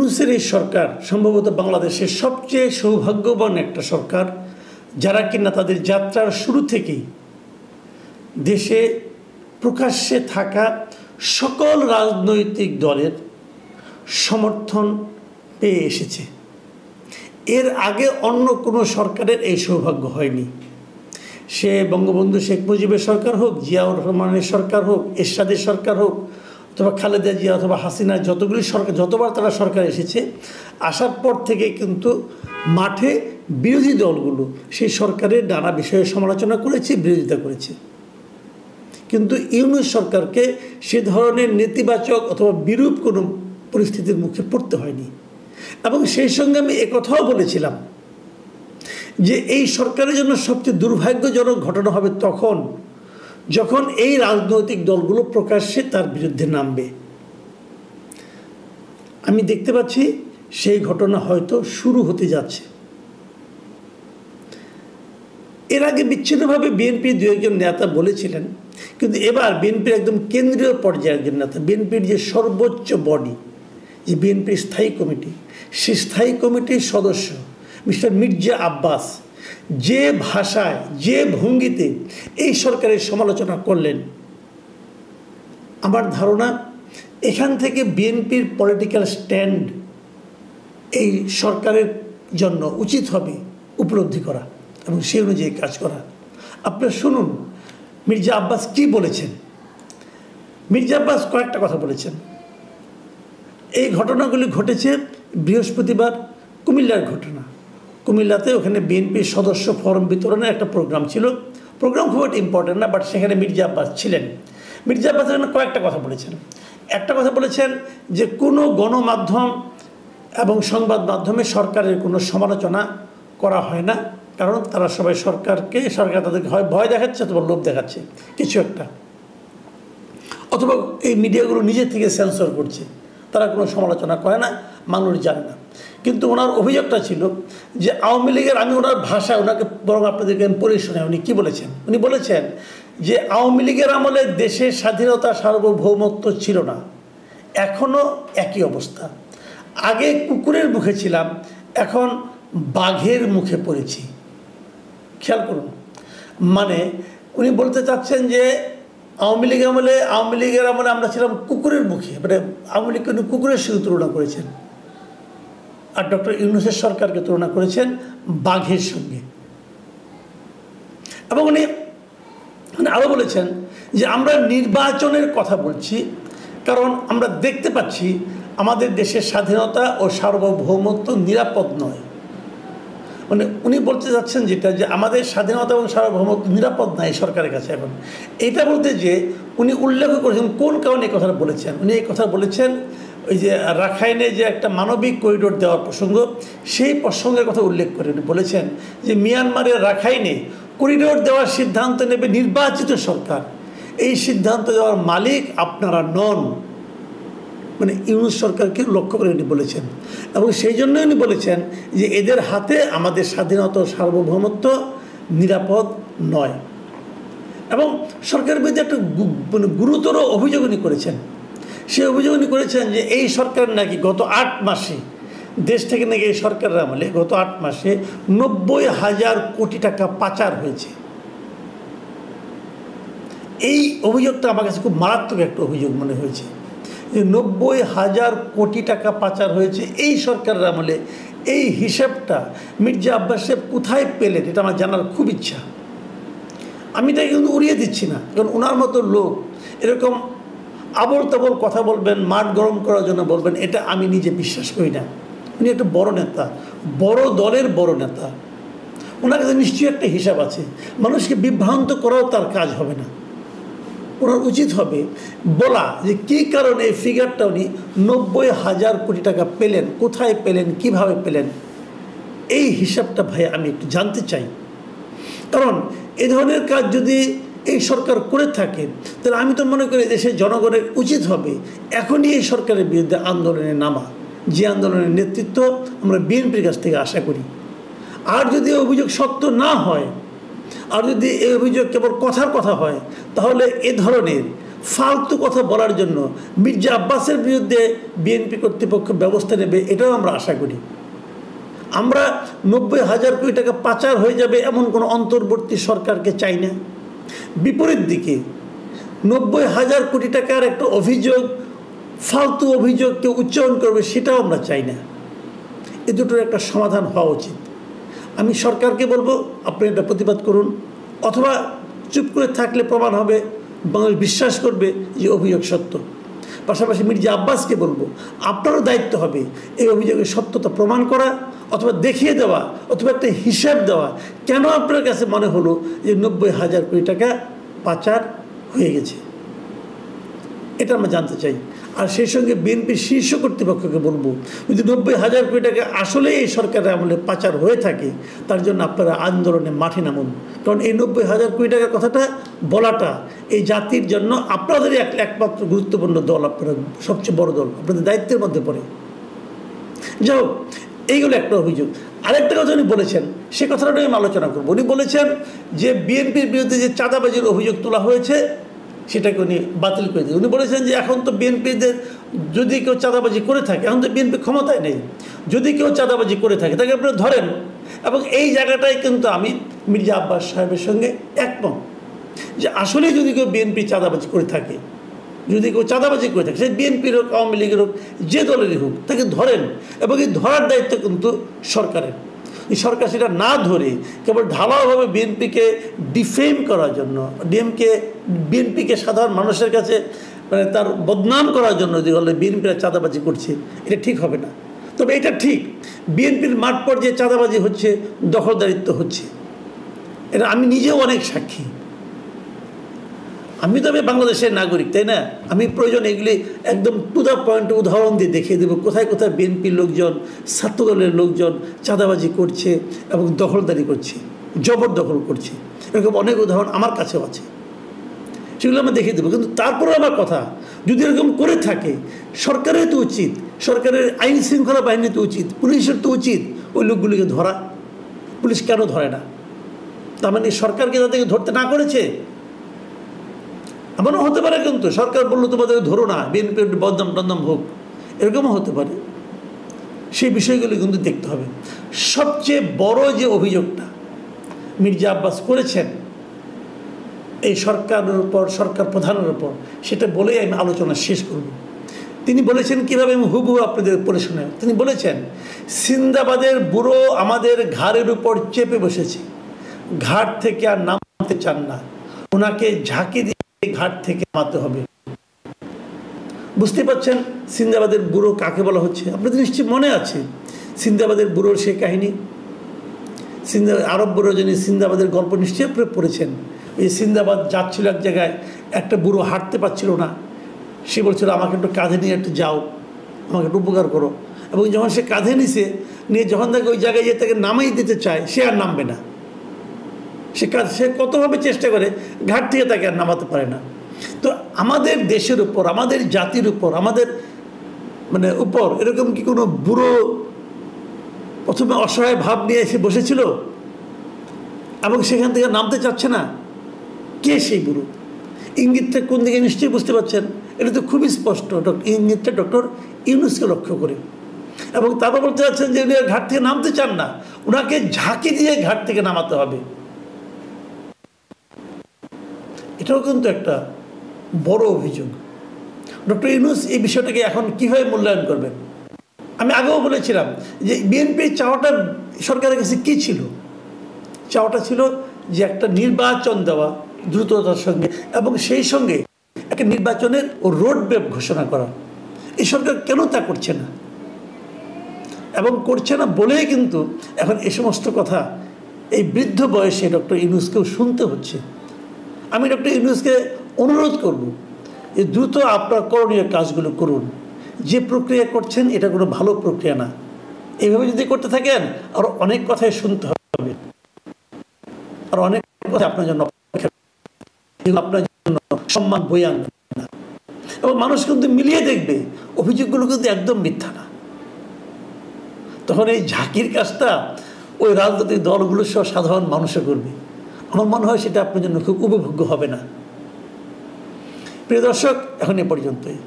ইউনূসের এই সরকার সম্ভবত বাংলাদেশের সবচেয়ে সৌভাগ্যবান একটা সরকার, যারা কিনা তাদের যাত্রার শুরু থেকেই দেশে প্রকাশ্যে থাকা সকল রাজনৈতিক দলের সমর্থন পেয়ে এসেছে। এর আগে অন্য কোনো সরকারের এই সৌভাগ্য হয়নি। সে বঙ্গবন্ধু শেখ মুজিবের সরকার হোক, জিয়াউর রহমানের সরকার হোক, এরশাদের সরকার হোক, অথবা খালেদা জিয়া অথবা হাসিনার যতগুলি সরকার, যতবার তারা সরকার এসেছে, আসার পর থেকে কিন্তু মাঠে বিরোধী দলগুলো সেই সরকারের নানা বিষয়ে সমালোচনা করেছে, বিরোধিতা করেছে। কিন্তু ইউনূস সরকারকে সে ধরনের নেতিবাচক অথবা বিরূপ কোনো পরিস্থিতির মুখে পড়তে হয়নি। এবং সেই সঙ্গে আমি একথাও বলেছিলাম যে এই সরকারের জন্য সবচেয়ে দুর্ভাগ্যজনক ঘটনা হবে তখন যখন এই রাজনৈতিক দলগুলো প্রকাশ্যে তার বিরুদ্ধে নামবে। আমি দেখতে পাচ্ছি সেই ঘটনা হয়তো শুরু হতে যাচ্ছে। এর আগে বিচ্ছিন্নভাবে বিএনপির দু একজন নেতা বলেছিলেন, কিন্তু এবার বিএনপির একদম কেন্দ্রীয় পর্যায়ের একজন নেতা, বিএনপির যে সর্বোচ্চ বডি, যে বিএনপির স্থায়ী কমিটি, সেই স্থায়ী কমিটির সদস্য মিস্টার মির্জা আব্বাস যে ভাষায়, যে ভঙ্গিতে এই সরকারের সমালোচনা করলেন, আমার ধারণা এখান থেকে বিএনপির পলিটিক্যাল স্ট্যান্ড এই সরকারের জন্য উচিত হবে উপলব্ধি করা এবং সেই অনুযায়ী কাজ করা। আপনারা শুনুন মির্জা আব্বাস কি বলেছেন। মির্জা আব্বাস কয়েকটা কথা বলেছেন। এই ঘটনাগুলি ঘটেছে বৃহস্পতিবার, কুমিল্লার ঘটনা। কুমিল্লাতে ওখানে বিএনপির সদস্য ফরম বিতরণের একটা প্রোগ্রাম ছিল। প্রোগ্রাম খুব একটা ইম্পর্টেন্ট না, বাট সেখানে মির্জা আব্বাস ছিলেন। মির্জা আব্বাস এখানে কয়েকটা কথা বলেছেন। একটা কথা বলেছেন যে কোনো গণমাধ্যম এবং সংবাদ মাধ্যমে সরকারের কোনো সমালোচনা করা হয় না, কারণ তারা সবাই সরকার তাদেরকে হয় ভয় দেখাচ্ছে অথবা লোভ দেখাচ্ছে কিছু একটা, অথবা এই মিডিয়াগুলো নিজের থেকে সেন্সর করছে, তারা কোনো সমালোচনা করে না, মানুষ জানে না। কিন্তু ওনার অভিযোগটা ছিল যে আওয়ামী লীগের, আমি ওনার ভাষায় ওনাকে বরং আপনাদেরকে আমি পড়ে শোনাই উনি কী বলেছেন। উনি বলেছেন যে আওয়ামী লীগের আমলে দেশের স্বাধীনতা সার্বভৌমত্ব ছিল না, এখনও একই অবস্থা। আগে কুকুরের মুখে ছিলাম, এখন বাঘের মুখে পড়েছি। খেয়াল করুন, মানে উনি বলতে চাচ্ছেন যে আওয়ামী লীগের আমলে আমরা ছিলাম কুকুরের মুখে, মানে আওয়ামী লীগকে উনি কুকুরের সঙ্গে তুলনা করেছেন, আর ডক্টর ইউনূসের সরকারকে তুলনা করেছেন বাঘের সঙ্গে। এবং উনি আরও বলেছেন যে আমরা নির্বাচনের কথা বলছি, কারণ আমরা দেখতে পাচ্ছি আমাদের দেশের স্বাধীনতা ও সার্বভৌমত্ব নিরাপদ নয়। মানে উনি বলতে চাচ্ছেন যেটা, যে আমাদের স্বাধীনতা এবং সার্বভৌমত্ব নিরাপদ নয় সরকারের কাছে এখন। এটা বলতে যে উনি উল্লেখ করেছেন কোন কারণে এই কথাটা বলেছেন। উনি এই কথা বলেছেন ওই যে রাখাইনে যে একটা মানবিক করিডোর দেওয়ার প্রসঙ্গ, সেই প্রসঙ্গের কথা উল্লেখ করে উনি বলেছেন যে মিয়ানমারের রাখাইনে করিডোর দেওয়ার সিদ্ধান্ত নেবে নির্বাচিত সরকার, এই সিদ্ধান্ত দেওয়ার মালিক আপনারা নন। মানে ইউনূস সরকারকে লক্ষ্য করে উনি বলেছেন, এবং সেই জন্যই উনি বলেছেন যে এদের হাতে আমাদের স্বাধীনতা ও সার্বভৌমত্ব নিরাপদ নয়। এবং সরকারের বিরুদ্ধে একটা গুরুতর অভিযোগ উনি করেছেন। সেই অভিযোগ উনি করেছেন যে এই সরকার নাকি গত 8 মাসে দেশ থেকে নাকি এই সরকারের আমলে গত 8 মাসে 90,000 কোটি টাকা পাচার হয়েছে। এই অভিযোগটা আমার কাছে খুব মারাত্মক একটা অভিযোগ মনে হয়েছে যে 90,000 কোটি টাকা পাচার হয়েছে এই সরকারের আমলে। এই হিসাবটা মির্জা আব্বাস সাহেব কোথায় পেলেন, এটা আমার জানার খুব ইচ্ছা। আমি তাই কিন্তু উড়িয়ে দিচ্ছি না, কারণ ওনার মতো লোক এরকম আবল তাবল কথা বলবেন, মাঠ গরম করার জন্য বলবেন, এটা আমি নিজে বিশ্বাস করি না। উনি একটা বড় নেতা, বড় দলের বড় নেতা, ওনার কাছে নিশ্চয়ই একটা হিসাব আছে। মানুষকে বিভ্রান্ত করাও তার কাজ হবে না। ওনার উচিত হবে বলা যে কী কারণে এই ফিগারটা উনি 90,000 কোটি টাকা পেলেন, কোথায় পেলেন, কিভাবে পেলেন, এই হিসাবটা ভাই আমি একটু জানতে চাই। কারণ এ ধরনের কাজ যদি এই সরকার করে থাকে, তাহলে আমি তো মনে করি দেশের জনগণের উচিত হবে এখনই এই সরকারের বিরুদ্ধে আন্দোলনে নামা, যে আন্দোলনের নেতৃত্ব আমরা বিএনপির কাছ থেকে আশা করি। আর যদি অভিযোগ সত্য না হয়, আর যদি এই অভিযোগ কেবল কথার কথা হয়, তাহলে এ ধরনের ফালতু কথা বলার জন্য মির্জা আব্বাসের বিরুদ্ধে বিএনপি কর্তৃপক্ষ ব্যবস্থা নেবে, এটাও আমরা আশা করি। আমরা 90,000 কোটি টাকা পাচার হয়ে যাবে এমন কোনো অন্তর্বর্তী সরকারকে চাই না। বিপরীত দিকে 90,000 কোটি টাকার একটা অভিযোগ, ফালতু অভিযোগ কেউ উচ্চারণ করবে, সেটাও আমরা চাই না। এ দুটোর একটা সমাধান হওয়া উচিত। আমি সরকারকে বলবো, আপনি এটা প্রতিবাদ করুন, অথবা চুপ করে থাকলে প্রমাণ হবে, বাংলাদেশ বিশ্বাস করবে যে অভিযোগ সত্য। পাশাপাশি মির্জা আব্বাসকে বলবো, আপনারও দায়িত্ব হবে এই অভিযোগের সত্যতা প্রমাণ করা, অথবা দেখিয়ে দেওয়া, অথবা একটা হিসাব দেওয়া, কেন আপনার কাছে মনে হলো যে 90,000 কোটি টাকা পাচার হয়ে গেছে, এটা আমরা জানতে চাই। আর সেই সঙ্গে বিএনপির শীর্ষ কর্তৃপক্ষকে বলবো, যদি 90,000 কোটি টাকা আসলে এই সরকারের আমলে পাচার হয়ে থাকে, তার জন্য আপনারা আন্দোলনে মাঠে নামুন। কারণ এই 90,000 কোটি টাকার কথাটা বলাটা এই জাতির জন্য আপনাদেরই একমাত্র গুরুত্বপূর্ণ দল, আপনারা সবচেয়ে বড় দল, আপনাদের দায়িত্বের মধ্যে পড়ে। যাই হোক, এইগুলো একটা অভিযোগ। আরেকটা কথা উনি বলেছেন, সে কথাটা আমি আলোচনা করবো। উনি বলেছেন যে বিএনপির বিরুদ্ধে যে চাঁদাবাজির অভিযোগ তোলা হয়েছে সেটাকে উনি বাতিল করে দিন। উনি বলেছেন যে এখন তো বিএনপিদের যদি কেউ চাঁদাবাজি করে থাকে, এখন তো বিএনপি ক্ষমতায় নেই, যদি কেউ চাঁদাবাজি করে থাকে তাকে আপনারা ধরেন। এবং এই জায়গাটায় কিন্তু আমি মির্জা আব্বাস সাহেবের সঙ্গে একমত যে আসলে যদি কেউ বিএনপি চাঁদাবাজি করে থাকে, যদি কেউ চাঁদাবাজি করে থাকে, সে বিএনপির হোক, আওয়ামী লীগের হোক, যে দলেরই হোক, তাকে ধরেন। এবং এই ধরার দায়িত্ব কিন্তু সরকারের। এই সরকার সেটা না ধরে কেবল ঢালাওভাবে বিএনপিকে ডিফেম করার জন্য, বিএনপিকে সাধারণ মানুষের কাছে মানে তার বদনাম করার জন্য যে বলে বিএনপিরা চাঁদাবাজি করছে, এটা ঠিক হবে না। তবে এটা ঠিক, বিএনপির মাঠ পর্যায়ে চাঁদাবাজি হচ্ছে, দখলদারিত্ব হচ্ছে, এটা আমি নিজেও অনেক সাক্ষী। আমি তবে বাংলাদেশের নাগরিক, তাই না? আমি প্রয়োজন এগুলি একদম টু দ্য পয়েন্ট উদাহরণ দিয়ে দেখিয়ে দেবো কোথায় কোথায় বিএনপির লোকজন, ছাত্রদলের লোকজন চাঁদাবাজি করছে এবং দখলদারি করছে, জবরদখল করছে। এরকম অনেক উদাহরণ আমার কাছেও আছে, সেগুলো আমি দেখিয়ে দেবো। কিন্তু তারপরে আমার কথা, যদি এরকম করে থাকে, সরকারের তো উচিত, সরকারের আইন শৃঙ্খলা বাহিনী তো উচিত, পুলিশের তো উচিত ওই লোকগুলিকে ধরা। পুলিশ কেন ধরে না? তার মানে সরকারকে তাদেরকে ধরতে না করেছে? এমনও হতে পারে কিন্তু সরকার বললো তোমাদের ধরো না, বিএনপির বদনাম টদনাম হোক, এরকমও হতে পারে। সেই বিষয়গুলো কিন্তু দেখতে হবে। সবচেয়ে বড় যে অভিযোগটা মির্জা আব্বাস করেছেন এই সরকারের উপর, সরকার প্রধানের উপর, সেটা বলেই আমি আলোচনা শেষ করব। তিনি বলেছেন কীভাবে, আমি হুবহু আপনাদের পড়ে শোনাই। তিনি বলেছেন, সিন্দাবাদের বুড়ো আমাদের ঘাড়ের উপর চেপে বসেছে, ঘাট থেকে আর নামতে চান না, ওনাকে ঝাঁকি দিয়ে ঘাট থেকে নামাতে হবে। বুঝতে পারছেন সিন্দাবাদের বুড়ো কাকে বলা হচ্ছে? আপনাদের নিশ্চয়ই মনে আছে সিন্দাবাদের বুড়োর সেই কাহিনী। আরব বুড়ো যিনি সিন্দাবাদের গল্প নিশ্চয়ই আপনি পড়েছেন। এই সিন্দাবাদ যাচ্ছিল এক জায়গায়, একটা বুড়ো হাঁটতে পারছিল না, সে বলছিল আমাকে একটু কাঁধে নিয়ে একটু যাও, আমাকে একটু উপকার করো। এবং যখন সে কাঁধে নিয়ে যখন তাকে ওই জায়গায় গিয়ে তাকে নামাই দিতে চায়, সে আর নামবে না। সে কতভাবে চেষ্টা করে, ঘাট থেকে তাকে আর নামাতে পারে না। তো আমাদের দেশের উপর, আমাদের জাতির উপর, আমাদের মানে উপর এরকম কি কোনো বুড়ো প্রথমে অসহায় ভাব নিয়ে এসে বসেছিল এবং সেখান থেকে নামতে চাচ্ছে না? কে সেই বুড়ো? ইঙ্গিতটা কোন দিকে নিশ্চয়ই বুঝতে পারছেন। এটা তো খুবই স্পষ্ট, ইঙ্গিতটা ডক্টর ইউনূসকে লক্ষ্য করে। এবং তারপর বলতে চাচ্ছেন যে উনি ঘাট থেকে নামতে চান না, ওনাকে ঝাঁকি দিয়ে ঘাট থেকে নামাতে হবে। এটাও কিন্তু একটা বড় অভিযোগ। ডক্টর ইউনূস এই বিষয়টাকে এখন কীভাবে মূল্যায়ন করবেন? আমি আগেও বলেছিলাম যে বিএনপির চাওয়াটা সরকারের কাছে কী ছিল? চাওয়াটা ছিল যে একটা নির্বাচন দেওয়া দ্রুততার সঙ্গে, এবং সেই সঙ্গে একটা নির্বাচনের রোড ম্যাপ ঘোষণা করা। এই সরকার কেন তা করছে না? এবং করছে না বলেই কিন্তু এখন এই সমস্ত কথা এই বৃদ্ধ বয়সে ডক্টর ইউনূসকেও শুনতে হচ্ছে। আমি ডক্টর ইউনূসকে অনুরোধ করব যে দ্রুত আপনার করণীয় কাজগুলো করুন। যে প্রক্রিয়া করছেন এটা কোনো ভালো প্রক্রিয়া না। এইভাবে যদি করতে থাকেন আরও অনেক কথাই শুনতে হবে, আর অনেক কথা আপনার জন্য আপনার জন্য সম্মান বয়ে আনবে না। এবং মানুষ কিন্তু মিলিয়ে দেখবে অভিযোগগুলো কিন্তু একদম মিথ্যা না। তখন এই ঝাঁকির কাজটা ওই রাজনৈতিক দলগুলো সহ সাধারণ মানুষে করবে। আমার মনে হয় সেটা আপনার জন্য খুব উপভোগ্য হবে না। প্রিয় দর্শক, এখন এ পর্যন্তই।